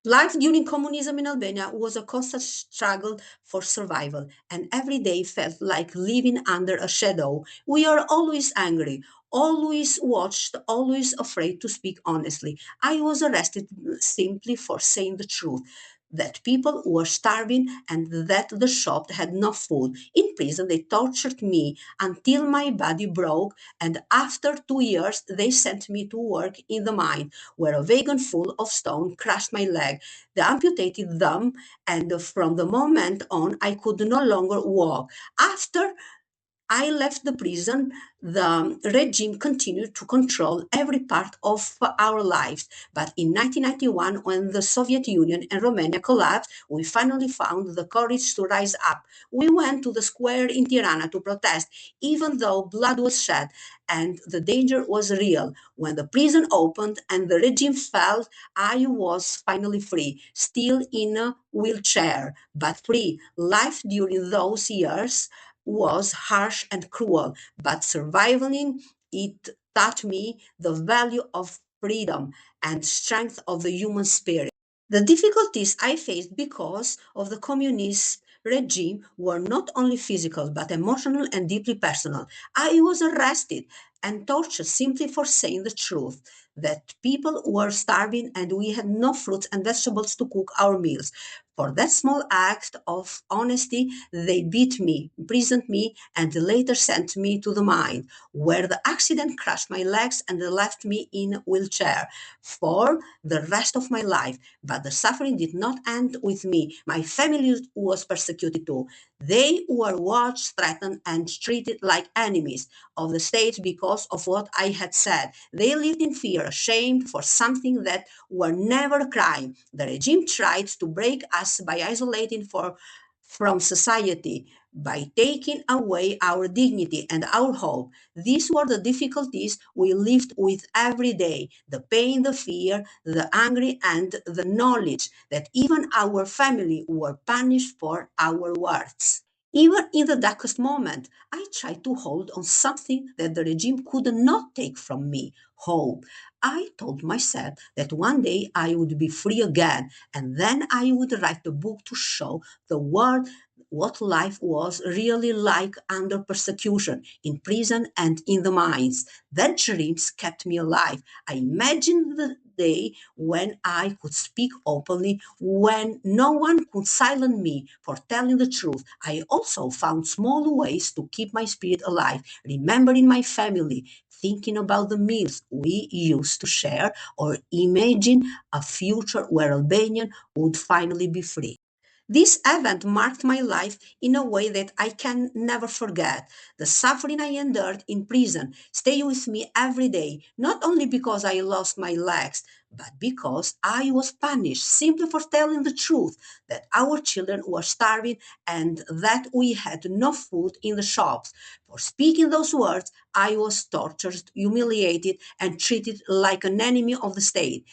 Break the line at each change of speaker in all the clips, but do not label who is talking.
Life during communism in Albania was a constant struggle for survival, and every day felt like living under a shadow. We are always angry, always watched, always afraid to speak honestly. I was arrested simply for saying the truth. That people were starving and that the shop had no food. In prison, they tortured me until my body broke, and after 2 years, they sent me to work in the mine where a wagon full of stone crushed my leg. They amputated them, and from the moment on, I could no longer walk. After I left the prison, the regime continued to control every part of our lives. But in 1991, when the Soviet Union and Romania collapsed, we finally found the courage to rise up. We went to the square in Tirana to protest, even though blood was shed and the danger was real. When the prison opened and the regime fell, I was finally free, still in a wheelchair, but free. Life during those years was harsh and cruel, but surviving it taught me the value of freedom and strength of the human spirit. The difficulties I faced because of the communist regime were not only physical but emotional and deeply personal. I was arrested and tortured simply for saying the truth that people were starving and we had no fruits and vegetables to cook our meals. For that small act of honesty, they beat me, imprisoned me, and later sent me to the mine, where the accident crushed my legs and left me in a wheelchair for the rest of my life. But the suffering did not end with me. My family was persecuted too. They were watched, threatened, and treated like enemies of the state because of what I had said. They lived in fear, ashamed for something that were never a crime. The regime tried to break us by isolating from society, by taking away our dignity and our hope. These were the difficulties we lived with every day, the pain, the fear, the anger, and the knowledge that even our family were punished for our words. Even in the darkest moment, I tried to hold on something that the regime could not take from me, hope. I told myself that one day I would be free again, and then I would write a book to show the world what life was really like under persecution, in prison and in the mines. That dreams kept me alive. I imagined the day when I could speak openly, when no one could silence me for telling the truth. I also found small ways to keep my spirit alive, remembering my family, thinking about the meals we used to share, or imagine a future where Albanian would finally be free. This event marked my life in a way that I can never forget. The suffering I endured in prison stayed with me every day, not only because I lost my legs, but because I was punished simply for telling the truth that our children were starving and that we had no food in the shops. For speaking those words, I was tortured, humiliated, and treated like an enemy of the state.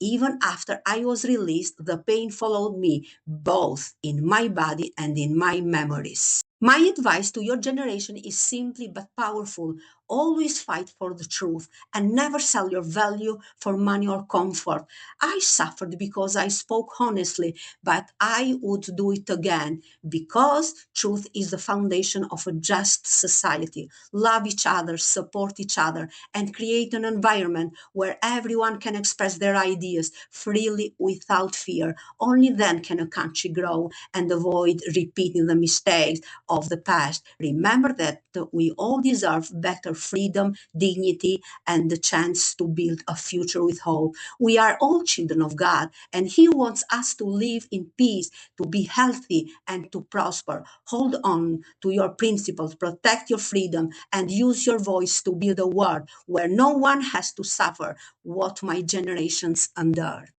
Even after I was released, the pain followed me both in my body and in my memories. My advice to your generation is simply but powerful. Always fight for the truth and never sell your value for money or comfort. I suffered because I spoke honestly, but I would do it again because truth is the foundation of a just society. Love each other, support each other, and create an environment where everyone can express their ideas freely without fear. Only then can a country grow and avoid repeating the mistakes of the past. Remember that we all deserve better freedom, dignity, and the chance to build a future with hope. We are all children of God, and He wants us to live in peace, to be healthy, and to prosper. Hold on to your principles, protect your freedom, and use your voice to build a world where no one has to suffer what my generations endured.